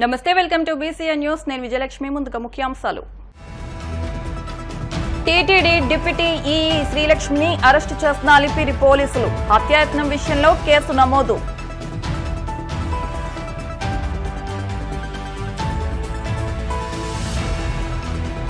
నమస్తే welcome to BCN news నేను విజయలక్ష్మి ముందుగా ముఖ్యాంశాలు టీటీడీ డిప్యూటీ ఈఈ శ్రీలక్ష్మిని అరెస్టు చేసిన అలిపిరి పోలీసులు హత్యాయత్నం విషయంలో కేసు నమోదు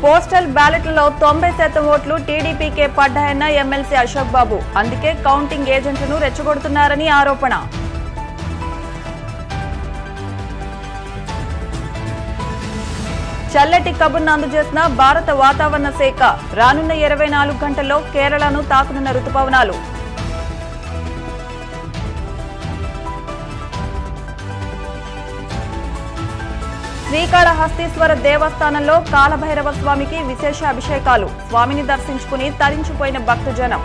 పోస్టల్ బ్యాలెట్లలో 90% ఓట్లు టీడీపీకే పడ్డాయన్న ఎమ్మెల్సీ అశోక్ బాబు అందుకే కౌంటింగ్ ఏజెంట్లను రెచ్చగొడుతున్నారని ఆరోపణ చల్లటి కబుర్ను అందజేసిన భారత వాతావరణ శాఖ రానున్న 24 గంటల్లో కేరళను తాకనున్న రుతుపవనాలు శ్రీకాళహస్తీశ్వర దేవస్థానంలో కాలభైరవ స్వామికి విశేష అభిషేకాలు స్వామిని దర్శించుకుని తరించిపోయిన భక్తజనం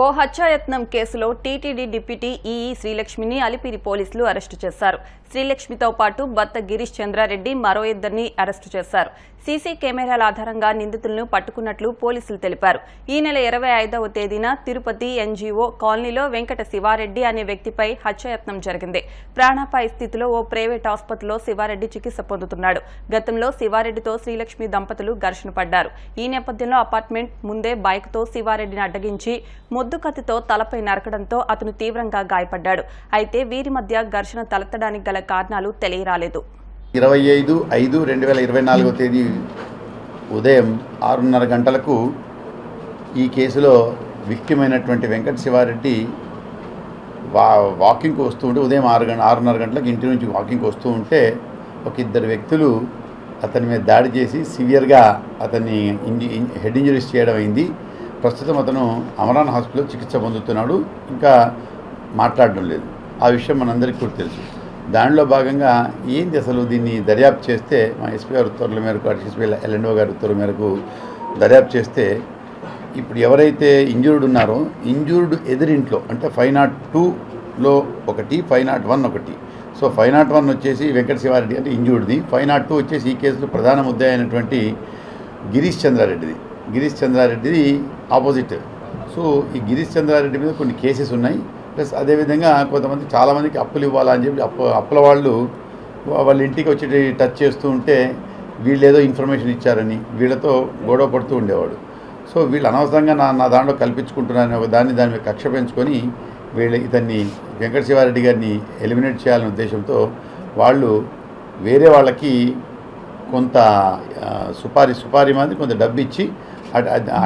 ఓ హత్యాయత్నం కేసులో టీటీడీ డిప్యూటీ ఈఈ శ్రీలక్ష్మిని అలిపిరి పోలీసులు అరెస్టు చేశారు. శ్రీలక్ష్మితో పాటు భర్త గిరీష్ చంద్రారెడ్డి మరో ఇద్దరిని అరెస్టు చేశారు. సీసీ కెమెరాల ఆధారంగా నిందితులను పట్టుకున్నట్లు పోలీసులు తెలిపారు. ఈ నెల 25వ తేదీన తిరుపతి ఎన్జీఓ కాలనీలో వెంకట శివారెడ్డి అనే వ్యక్తిపై హత్యాయత్నం జరిగింది. ప్రాణాపాయ స్థితిలో ఓ ప్రైవేట్ ఆసుపత్రిలో శివారెడ్డి చికిత్స పొందుతున్నాడు. గతంలో శివారెడ్డితో శ్రీలక్ష్మి దంపతులు ఘర్షణ పడ్డారు. ఈ నేపథ్యంలో అపార్ట్మెంట్ ముందే బైక్తో శివారెడ్డిని అడ్డగించి ముద్దు కత్తితో తలపై నరకడంతో అతను తీవ్రంగా గాయపడ్డాడు. అయితే వీరి మధ్య ఘర్షణ తలెత్తడానికి గల కారణాలు తెలియరాలేదు. 25/5/2024 తేదీ ఉదయం 6:30 గంటలకు ఈ కేసులో విక్టిమ్ అయినటువంటి వెంకట శివారెడ్డి వాకింగ్కి వస్తూ ఉంటే ఉదయం 6:30 గంటలకు ఇంటి నుంచి వాకింగ్కి వస్తూ ఉంటే ఒక ఇద్దరు వ్యక్తులు అతని మీద దాడి చేసి సివియర్గా అతన్ని హెడ్ ఇంజరీస్ చేయడం అయింది. ప్రస్తుతం అతను అమరాన్ హాస్పిటల్లో చికిత్స పొందుతున్నాడు. ఇంకా మాట్లాడడం లేదు. ఆ విషయం మనందరికీ కూడా తెలుసు. దానిలో భాగంగా ఏంటి అసలు దీన్ని దర్యాప్తు చేస్తే మా ఎస్పీ గారి ఉత్తర్వుల మేరకు ఎస్పీ ఎల్ఎన్ఓ గారి ఉత్తర్వుల మేరకు దర్యాప్తు చేస్తే ఇప్పుడు ఎవరైతే ఇంజూర్డ్ ఉన్నారో ఇంజూర్డ్ ఎదురింట్లో అంటే 502లో ఒకటి 501 ఒకటి. సో 501 వచ్చేసి వెంకట శివారెడ్డి అంటే ఇంజూర్డ్ది, 502 వచ్చేసి ఈ కేసులో ప్రధాన ముద్దాయి అయినటువంటి గిరీష్ చంద్రారెడ్డిది ఆపోజిట్. సో ఈ గిరీష్ చంద్రారెడ్డి మీద కొన్ని కేసెస్ ఉన్నాయి. ప్లస్ అదేవిధంగా కొంతమంది చాలామందికి అప్పులు ఇవ్వాలని చెప్పి అప్పుల వాళ్ళ ఇంటికి వచ్చి టచ్ చేస్తూ ఉంటే వీళ్ళు ఏదో ఇన్ఫర్మేషన్ ఇచ్చారని వీళ్ళతో గొడవ పడుతూ ఉండేవాడు. సో వీళ్ళు అనవసరంగా నా దాంట్లో కల్పించుకుంటున్నారని ఒక దాని మీద కక్ష పెంచుకొని ఇతన్ని వెంకట శివారెడ్డి గారిని ఎలిమినేట్ చేయాలనే ఉద్దేశంతో వాళ్ళు వేరే వాళ్ళకి కొంత సుపారీ మాది కొంత డబ్బు ఇచ్చి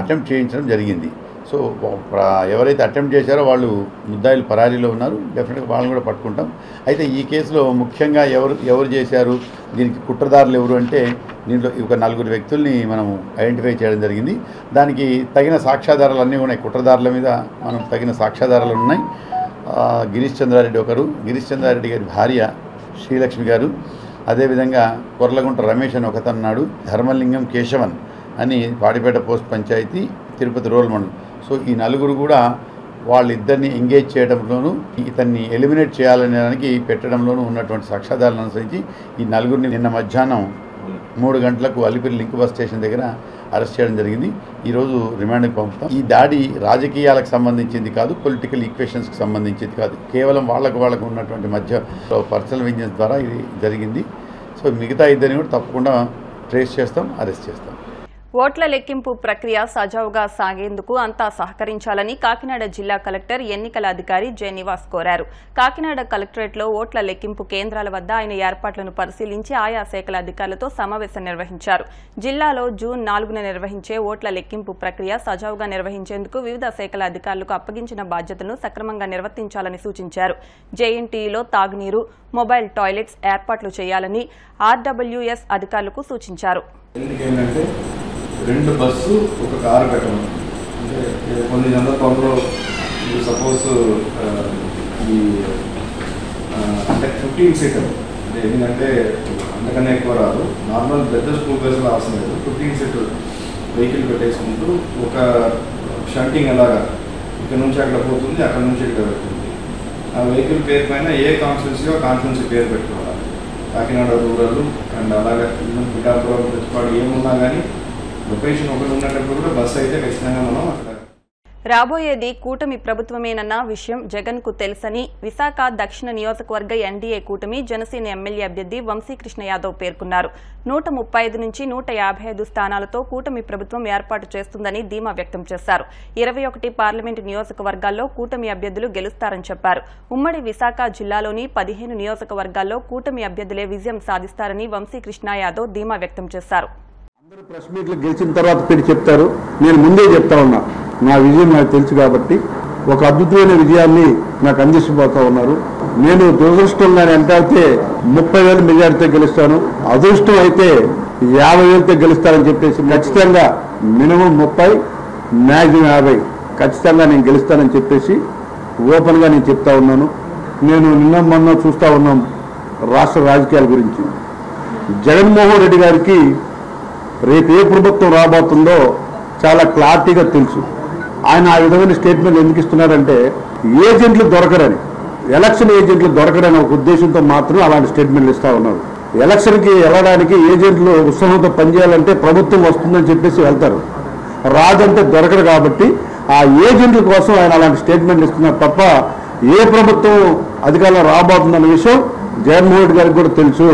అటెంప్ట్ చేయించడం జరిగింది. సో ఎవరైతే అటెంప్ట్ చేశారో వాళ్ళు ముద్దాయిలు పరారీలో ఉన్నారు. డెఫినెట్గా వాళ్ళని కూడా పట్టుకుంటాం. అయితే ఈ కేసులో ముఖ్యంగా ఎవరు చేశారు, దీనికి కుట్రదారులు ఎవరు అంటే దీంట్లో ఒక 4 వ్యక్తుల్ని మనం ఐడెంటిఫై చేయడం జరిగింది. దానికి తగిన సాక్ష్యాధారాలు అన్నీ ఉన్నాయి. కుట్రదారుల మీద మనం తగిన సాక్ష్యాధారాలు ఉన్నాయి. గిరీష్ చంద్రారెడ్డి గారి భార్య శ్రీలక్ష్మి గారు, అదేవిధంగా కొర్లగుంట రమేష్ అని ఒకతన్నాడు, ధర్మలింగం కేశవన్ అని వాడిపేట పోస్ట్ పంచాయతీ తిరుపతి రూరల్ మండలం. సో ఈ 4 కూడా వాళ్ళిద్దరిని ఎంగేజ్ చేయడంలోనూ ఇతన్ని ఎలిమినేట్ చేయాలనేదానికి పెట్టడంలోనూ ఉన్నటువంటి సాక్ష్యాధారాలను అనుసరించి ఈ 4 నిన్న మధ్యాహ్నం 3 గంటలకు అలిపిరి లింక్ బస్ స్టేషన్ దగ్గర అరెస్ట్ చేయడం జరిగింది. ఈరోజు రిమాండ్కి పంపుతాం. ఈ దాడి రాజకీయాలకు సంబంధించింది కాదు, పొలిటికల్ ఈక్వేషన్స్కి సంబంధించింది కాదు. కేవలం వాళ్ళకు ఉన్నటువంటి మధ్య పర్సనల్ విజిలెన్స్ ద్వారా ఇది జరిగింది. సో మిగతా ఇద్దరిని కూడా తప్పకుండా ట్రేస్ చేస్తాం, అరెస్ట్ చేస్తాం. ఓట్ల లెక్కింపు ప్రక్రియ సజావుగా సాగేందుకు అంతా సహకరించాలని కాకినాడ జిల్లా కలెక్టర్ ఎన్నికల అధికారి జె నివాస్ కోరారు. కాకినాడ కలెక్టరేట్లో ఓట్ల లెక్కింపు కేంద్రాల వద్ద ఆయన ఏర్పాట్లను పరిశీలించి ఆయా శాఖల అధికారులతో సమావేశం నిర్వహించారు. జిల్లాలో జూన్ 4న నిర్వహించే ఓట్ల లెక్కింపు ప్రక్రియ సజావుగా నిర్వహించేందుకు వివిధ శాఖల అధికారులకు అప్పగించిన బాధ్యతను సక్రమంగా నిర్వర్తించాలని సూచించారు. జేఎన్టీయూలో తాగునీరు, మొబైల్ టాయిలెట్స్ ఏర్పాట్లు చేయాలని ఆర్డబ్ల్యూఎస్ అధికారులకు సూచించారు. 2 బస్సు ఒక కారు పెట్టడం అంటే కొన్ని సందర్భంలో సపోజ్ ఈ అంటే 15 సీటర్ అంటే ఎందుకంటే అంతకన్నా ఎక్కువ రాదు. నార్మల్ పెద్ద స్కూల్ బస్సులు అవసరం లేదు. 15 సీటర్ వెహికల్ పెట్టేసుకుంటూ ఒక షంటింగ్ అలాగా ఇక్కడ నుంచి అక్కడ పోతుంది, అక్కడ నుంచి ఇక్కడ పెడుతుంది. ఆ వెహికల్ పేరు పైన ఏ కాన్స్టిట్యున్సీ పేరు పెట్టుకోవాలి. కాకినాడ రూరల్ అండ్ అలాగే పిఠాపురం తెచ్చుకోవడం ఏమున్నా కానీ లొకేషన్ ఒకటి ఉన్నప్పుడు కూడా బస్సు అయితే ఖచ్చితంగా మనం అక్కడ రాబోయేది కూటమి ప్రభుత్వమేనన్న విషయం జగన్ కు తెలుసని విశాఖ దక్షిణ నియోజకవర్గ ఎన్డీఏ కూటమి జనసేన ఎమ్మెల్యే అభ్యర్థి వంశీకృష్ణ యాదవ్ పేర్కొన్నారు. 135 నుంచి 155 స్థానాలతో కూటమి ప్రభుత్వం ఏర్పాటు చేస్తుందని ధీమా వ్యక్తం చేశారు. 21 పార్లమెంటు నియోజకవర్గాల్లో కూటమి అభ్యర్థులు గెలుస్తారని చెప్పారు. ఉమ్మడి విశాఖ జిల్లాలోని 15 నియోజకవర్గాల్లో కూటమి అభ్యర్థులే విజయం సాధిస్తారని వంశీకృష్ణ యాదవ్ ధీమా వ్యక్తం చేశారు. అందరూ ప్రెస్ మీట్లు గెలిచిన తర్వాత మీరు చెప్తారు, నేను ముందే చెప్తా ఉన్నా, నా విజయం నాకు తెలుసు కాబట్టి ఒక అద్భుతమైన విజయాన్ని నాకు అందించబోతా ఉన్నారు. నేను దురదృష్టంగా ఎంతైతే 30,000 మెజార్టీతో గెలుస్తాను, అదృష్టం అయితే 50,000తో గెలుస్తానని చెప్పేసి ఖచ్చితంగా మినిమం 30 మ్యాక్సిమం 50 ఖచ్చితంగా నేను గెలుస్తానని చెప్పేసి ఓపెన్గా నేను చెప్తా ఉన్నాను. నేను నిన్న మొన్న చూస్తూ ఉన్నాం రాష్ట్ర రాజకీయాల గురించి. జగన్మోహన్ రెడ్డి గారికి రేపు ఏ ప్రభుత్వం రాబోతుందో చాలా క్లారిటీగా తెలుసు. ఆయన ఆ విధమైన స్టేట్మెంట్ ఎందుకు ఇస్తున్నారంటే ఏజెంట్లు దొరకరని, ఎలక్షన్ ఏజెంట్లు దొరకరని ఒక ఉద్దేశంతో మాత్రం అలాంటి స్టేట్మెంట్లు ఇస్తూ ఉన్నారు. ఎలక్షన్కి వెళ్ళడానికి ఏజెంట్లు ఉత్సాహంతో పనిచేయాలంటే ప్రభుత్వం వస్తుందని చెప్పేసి వెళ్తారు, రాదంటే దొరకరు. కాబట్టి ఆ ఏజెంట్ల కోసం ఆయన అలాంటి స్టేట్మెంట్ ఇస్తున్నారు తప్ప ఏ ప్రభుత్వం అధికారంలో రాబోతుందన్న విషయం జగన్మోహన్ రెడ్డి గారికి కూడా తెలుసు.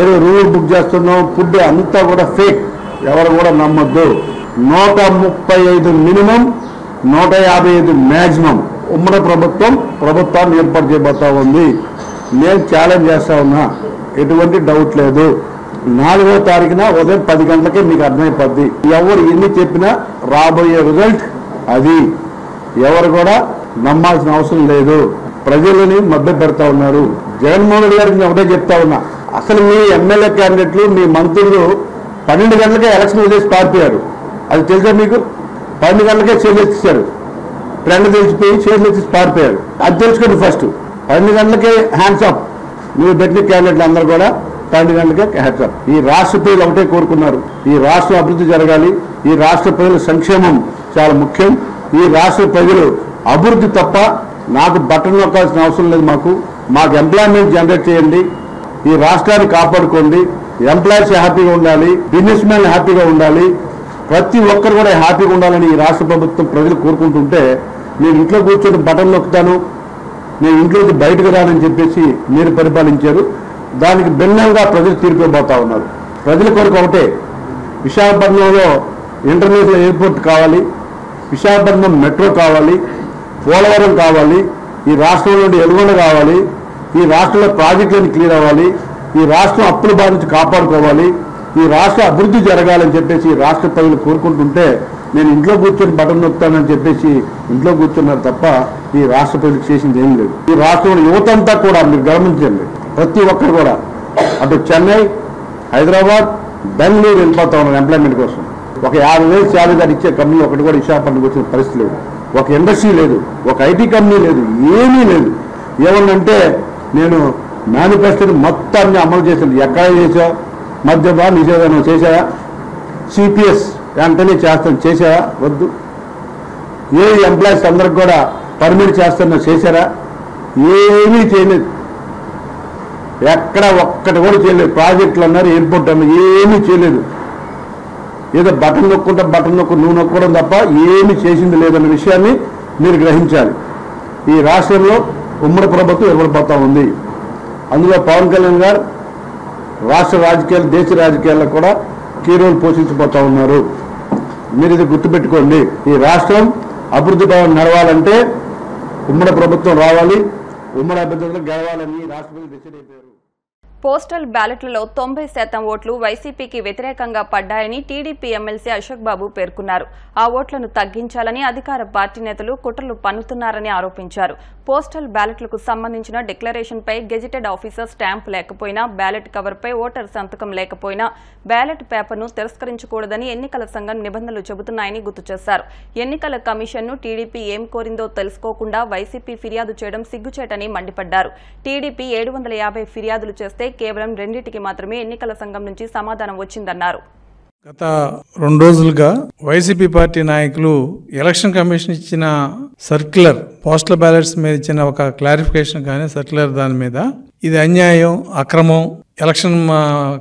ఏదో రూల్ బుక్ చేస్తున్నాం, ఫుడ్ అంతా కూడా ఫేక్, ఎవరు కూడా నమ్మొద్దు. 135 మినిమం, 155 మ్యాక్సిమం ఉమ్మడి ప్రభుత్వాన్ని ఏర్పాటు చేయబోతా ఉంది. నేను ఛాలెంజ్ చేస్తా ఉన్నా, ఎటువంటి డౌట్ లేదు. 4వ తారీఖున ఉదయం 10 గంటలకే మీకు అర్థమైపోద్ది. ఎవరు ఎన్ని చెప్పినా రాబోయే రిజల్ట్ అది. ఎవరు కూడా నమ్మాల్సిన అవసరం లేదు. ప్రజలని మభ్య పెడతా ఉన్నారు. జగన్మోహన్ రెడ్డి గారికి నేను ఒకటే చెప్తా ఉన్నా, అసలు మీ ఎమ్మెల్యే క్యాండిడేట్లు, మీ మంత్రులు 12 గంటలకే ఎలక్షన్ వదిలేసి పారిపోయారు. అది తెలుసా మీకు? 12 గంటలకే చేతులెత్తిస్తారు, ట్రెండ్ తెలిసిపోయి చేతులెత్తి పారిపోయారు. అది తెలుసుకోండి ఫస్ట్. 12 గంటలకే హ్యాండ్స్ అప్. మీరు పెట్టిన క్యాండిడేట్లు అందరూ కూడా 12 గంటలకే హ్యాండ్స్ అప్. ఈ రాష్ట్ర ప్రజలు ఒకటే కోరుకున్నారు, ఈ రాష్ట్రం అభివృద్ధి జరగాలి, ఈ రాష్ట్ర ప్రజల సంక్షేమం చాలా ముఖ్యం. ఈ రాష్ట్ర ప్రజలు అభివృద్ధి తప్ప నాకు బట్టలు నొక్కాల్సిన అవసరం లేదు. మాకు ఎంప్లాయ్మెంట్ జనరేట్ చేయండి, ఈ రాష్ట్రాన్ని కాపాడుకోండి, ఎంప్లాయీస్ హ్యాపీగా ఉండాలి, బిజినెస్ మ్యాన్ హ్యాపీగా ఉండాలి, ప్రతి ఒక్కరు కూడా హ్యాపీగా ఉండాలని ఈ రాష్ట్ర ప్రభుత్వం ప్రజలు కోరుకుంటుంటే నేను ఇంట్లో కూర్చొని బటన్ నొక్కుతాను, నేను ఇంట్లోకి బయటకు రానని చెప్పేసి మీరు పరిపాలించారు. దానికి భిన్నంగా ప్రజలు తీర్పిపోతా ఉన్నారు. ప్రజల కొరకు ఒకటే, విశాఖపట్నంలో ఇంటర్నేషనల్ ఎయిర్పోర్ట్ కావాలి, విశాఖపట్నం మెట్రో కావాలి, పోలవరం కావాలి, ఈ రాష్ట్రంలో ఎలుగొండ కావాలి, ఈ రాష్ట్రంలో ప్రాజెక్టులను క్లియర్ అవ్వాలి, ఈ రాష్ట్రం అప్పుల బారి నుంచి కాపాడుకోవాలి, ఈ రాష్ట్ర అభివృద్ధి జరగాలని చెప్పేసి ఈ రాష్ట్ర ప్రజలు కోరుకుంటుంటే నేను ఇంట్లో కూర్చొని బటన్ నొక్కుతానని చెప్పేసి ఇంట్లో కూర్చున్నారు తప్ప ఈ రాష్ట్ర ప్రజలకు చేసింది ఏం లేదు. ఈ రాష్ట్రంలో యువతంతా కూడా మీరు గమనించండి, ప్రతి ఒక్కరు కూడా అటు చెన్నై, హైదరాబాద్, బెంగళూరు వెళ్ళిపోతా ఉన్నారు ఎంప్లాయ్మెంట్ కోసం. ఒక 50,000 శాలరీ ఇచ్చే కంపెనీ ఒకటి కూడా విశాఖపట్నంకి వచ్చిన పరిస్థితి లేదు. ఒక ఇండస్ట్రీ లేదు, ఒక ఐటీ కంపెనీ లేదు, ఏమీ లేదు. ఏమన్నంటే నేను మేనిఫెస్టోని మొత్తాన్ని అమలు చేశాను. ఎక్కడ చేసావు? మద్యపాన నిషేధం చేశావా? సిపిఎస్ వెంటనే చేస్తాను చేశావా? వద్దు. ఏ ఎంప్లాయీస్ అందరికి కూడా పర్మిట్ చేస్తానో చేశారా? ఏమీ చేయలేదు. ఎక్కడ ఒక్కటి కూడా చేయలేదు. ప్రాజెక్టులు అన్నారు, ఎయిర్పోర్ట్ అన్నారు, ఏమీ చేయలేదు. ఏదో బటన్ నొక్కు నువ్వు నొక్కడం తప్ప ఏమీ చేసింది లేదన్న విషయాన్ని మీరు గ్రహించాలి. ఈ రాష్ట్రంలో ఉమ్మడి ప్రభుత్వం ఏర్పడిపోతా ఉంది. అందులో పవన్ కళ్యాణ్ గారు రాష్ట్ర రాజకీయాలు, దేశ రాజకీయాల్లో కూడా కీ రోల్ పోషించబోతా ఉన్నారు. మీరు ఇది గుర్తుపెట్టుకోండి. ఈ రాష్ట్రం అభివృద్ధి భావం నడవాలంటే ఉమ్మడి ప్రభుత్వం రావాలి, ఉమ్మడి అభ్యర్థులు గెలవాలని రాష్ట్రపతి డిసైడ్ అయిపోయారు. పోస్టల్ బ్యాలెట్లలో 90% ఓట్లు వైసీపీకి వ్యతిరేకంగా పడ్డాయని టీడీపీ ఎమ్మెల్సీ అశోక్ బాబు పేర్కొన్నారు. ఆ ఓట్లను తగ్గించాలని అధికార పార్టీ నేతలు కుట్రలు పన్నుతున్నారని ఆరోపించారు. పోస్టల్ బ్యాలెట్లకు సంబంధించిన డిక్లరేషన్పై గెజిటెడ్ ఆఫీసర్ స్టాంపు లేకపోయినా, బ్యాలెట్ కవర్పై ఓటర్ సంతకం లేకపోయినా బ్యాలెట్ పేపర్ను తిరస్కరించకూడదని ఎన్నికల సంఘం నిబంధనలు చెబుతున్నాయని గుర్తు చేశారు. ఎన్నికల కమిషన్ను టీడీపీ ఏం కోరిందో తెలుసుకోకుండా వైసీపీ ఫిర్యాదు చేయడం సిగ్గుచేటని మండిపడ్డారు. టీడీపీ 750 ఫిర్యాదులు చేస్తే కేవలం 2టికి మాత్రమే ఎన్నికల సంఘం నుంచి సమాధానం వచ్చిందన్నారు. గత 2 రోజులుగా వైసీపీ పార్టీ నాయకులు ఎలక్షన్ కమిషన్ ఇచ్చిన సర్క్యులర్, పోస్టల్ బ్యాలెట్స్ మీద ఇచ్చిన ఒక క్లారిఫికేషన్ కానీ సర్క్యులర్ దాని మీద ఇది అన్యాయం, అక్రమం, ఎలక్షన్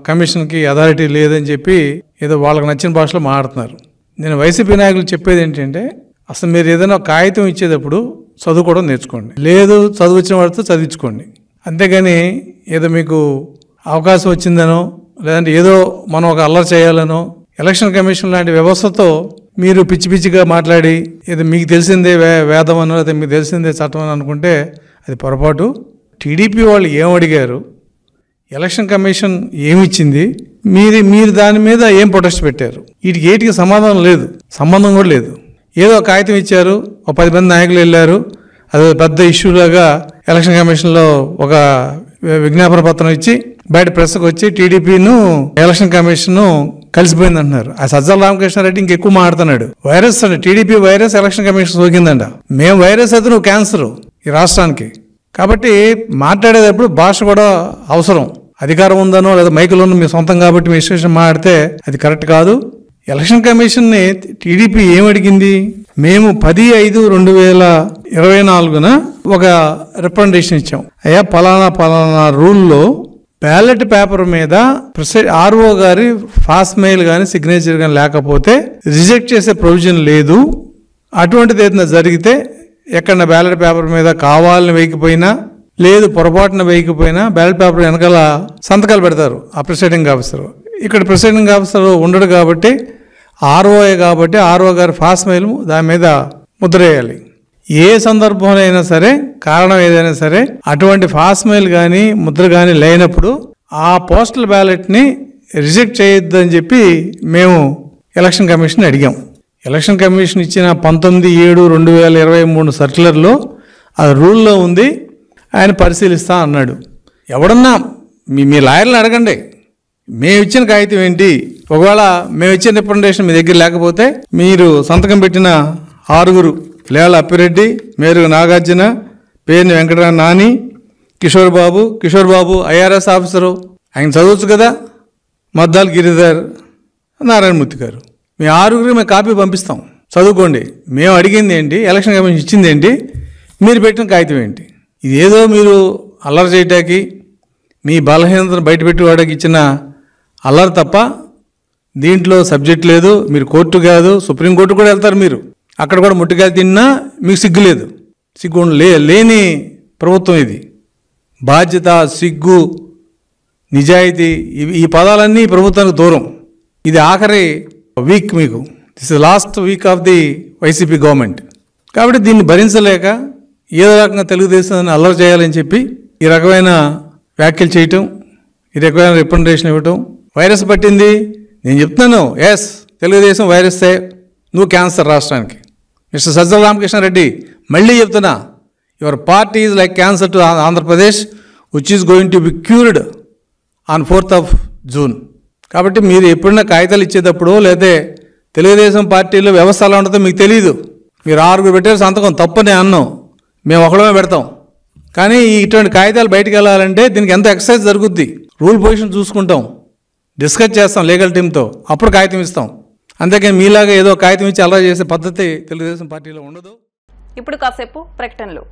కమిషన్కి అథారిటీ లేదని చెప్పి ఏదో వాళ్ళకి నచ్చిన భాషలో మాట్లాడుతున్నారు. నేను వైసీపీ నాయకులు చెప్పేది ఏంటంటే అసలు మీరు ఏదైనా ఒక కాగితం ఇచ్చేటప్పుడు చదువుకోవడం నేర్చుకోండి, లేదు చదువు వచ్చిన వాడితో చదివించుకోండి. అంతేగాని ఏదో మీకు అవకాశం వచ్చిందనో లేదంటే ఏదో మనం ఒక అల్లరి చేయాలనో ఎలక్షన్ కమిషన్ లాంటి వ్యవస్థతో మీరు పిచ్చి పిచ్చిగా మాట్లాడి ఏదో మీకు తెలిసిందే వేదం అనో లేదా మీకు తెలిసిందే చట్టం అని అనుకుంటే అది పొరపాటు. టీడీపీ వాళ్ళు ఏం అడిగారు, ఎలక్షన్ కమిషన్ ఏమిచ్చింది, మీరు దాని మీద ఏం ప్రొటెస్ట్ పెట్టారు, వీటికి సమాధానం లేదు, సంబంధం కూడా లేదు. ఏదో కాగితం ఇచ్చారు, ఒక 10 మంది నాయకులు వెళ్ళారు, అది పెద్ద ఇష్యూలాగా ఎలక్షన్ కమిషన్లో ఒక విజ్ఞాపన పత్రం ఇచ్చి బయట ప్రెస్కి వచ్చి టీడీపీను ఎలక్షన్ కమిషన్ కలిసిపోయింది అంటున్నారు. ఆ సజ్జల రామకృష్ణారెడ్డి ఇంకెక్కువ మాట్లాడుతున్నాడు. వైరస్ అండి, టీడీపీ వైరస్ ఎలక్షన్ కమిషన్ సోకిందంట. మేము వైరస్ అయితే నువ్వు క్యాన్సర్ ఈ రాష్ట్రానికి. కాబట్టి మాట్లాడేటప్పుడు భాష కూడా అవసరం. అధికారం ఉందనో లేదా మైకులోనో మీ సొంతం కాబట్టి మీ ఇష్టం మాట్లాడితే అది కరెక్ట్ కాదు. ఎలక్షన్ కమిషన్ని టీడీపీ ఏమడిగింది, మేము 10/5/2024 ఒక రిప్రజెంటేషన్ ఇచ్చాం. అయ్యా పలానా రూల్లో బ్యాలెట్ పేపర్ మీద ఆర్ఓ గారి ఫాస్ట్ మెయిల్ కానీ సిగ్నేచర్ కానీ లేకపోతే రిజెక్ట్ చేసే ప్రొవిజన్ లేదు. అటువంటిది ఏదైనా జరిగితే ఎక్కడ బ్యాలెట్ పేపర్ మీద కావాలని వేయకపోయినా లేదు పొరపాటున వేయకపోయినా బ్యాలెట్ పేపర్ వెనకాల సంతకాలు పెడతారు ఆ ప్రిసైడింగ్ ఆఫీసర్. ఇక్కడ ప్రిసైడింగ్ ఆఫీసర్ ఉండడు కాబట్టి ఆర్ఓఏ కాబట్టి ఆర్ఓ గారి ఫాస్ట్ మెయిల్ దాని మీద ముద్ర వేయాలి. ఏ సందర్భంలో అయినా సరే కారణం ఏదైనా సరే అటువంటి ఫాస్ట్ మెయిల్ కానీ ముద్ర కానీ లేనప్పుడు ఆ పోస్టల్ బ్యాలెట్ని రిజెక్ట్ చేయొద్దని చెప్పి మేము ఎలక్షన్ కమిషన్ అడిగాం. ఎలక్షన్ కమిషన్ ఇచ్చిన 19/7/2023 సర్క్యులర్లో ఆ రూల్లో ఉంది, ఆయన పరిశీలిస్తా అన్నాడు. ఎవడన్నా మీ లాయర్లను అడగండి, మేము ఇచ్చిన కాగితం ఏంటి, ఒకవేళ మేము ఇచ్చిన రిప్రజెంటేషన్ మీ దగ్గర లేకపోతే మీరు సంతకం పెట్టిన 6 లేళ్ల అప్పిరెడ్డి, మేరుగు నాగార్జున, పేర్ని వెంకటరామ నాని, కిషోర్ బాబు ఐఆర్ఎస్ ఆఫీసరు, ఆయన చదవచ్చు కదా, మద్దాల్ గిరిధర్, నారాయణమూర్తి గారు, మీ 6 మేము కాపీ పంపిస్తాం, చదువుకోండి. మేము అడిగింది ఏంటి, ఎలక్షన్ కమిషన్ ఇచ్చింది ఏంటి, మీరు పెట్టిన కాగితం ఏంటి. ఇదేదో మీరు అల్లరి చేయటానికి మీ బలహీనతను బయటపెట్టి వాడికి ఇచ్చిన అల్లరి తప్ప దీంట్లో సబ్జెక్ట్ లేదు. మీరు కోర్టు కాదు సుప్రీంకోర్టు కూడా వెళ్తారు, మీరు అక్కడ కూడా ముట్టికాయలు తిన్నా మీకు సిగ్గు లేదు. సిగ్గు లేని ప్రభుత్వం ఇది. బాధ్యత, సిగ్గు, నిజాయితీ ఈ పదాలన్నీ ప్రభుత్వానికి దూరం. ఇది ఆఖరి వీక్ మీకు. This is last week off the YCP government. కాబట్టి దీన్ని భరించలేక ఏదో రకంగా తెలుగుదేశాన్ని అల్లరి చేయాలని చెప్పి ఈ రకమైన వ్యాఖ్యలు చేయటం, ఈ రకమైన రిప్రజెంటేషన్ ఇవ్వటం. వైరస్ పట్టింది నేను చెప్తున్నాను, ఎస్ తెలుగుదేశం వైరస్సే, నువ్వు క్యాన్సర్ రాష్ట్రానికి. మిస్టర్ సజ్జల రామకృష్ణారెడ్డి మళ్ళీ చెప్తున్నా, your party is like cancer to Andhra Pradesh which is going to be cured on 4th June. కాబట్టి మీరు ఎప్పుడైనా కాగితాలు ఇచ్చేటప్పుడు లేదా తెలుగుదేశం పార్టీలో వ్యవస్థ ఎలా ఉంటుందో మీకు తెలియదు. మీరు 6 పెట్టారు సంతకం, తప్పని అన్నాం, మేము ఒకడమే పెడతాం. కానీ ఇటువంటి కాగితాలు బయటకు వెళ్ళాలంటే దీనికి ఎంత ఎక్సర్సైజ్ జరుగుద్ది. రూల్ పొజిషన్ చూసుకుంటాం, డిస్కస్ చేస్తాం లీగల్ టీంతో, అప్పుడు కాగితం ఇస్తాం. అంతేకాని మీలాగా ఏదో కాగితం ఇచ్చి అలా చేసే పద్ధతి తెలుగుదేశం పార్టీలో ఉండదు. ఇప్పుడు కాసేపు ప్రకటనలు.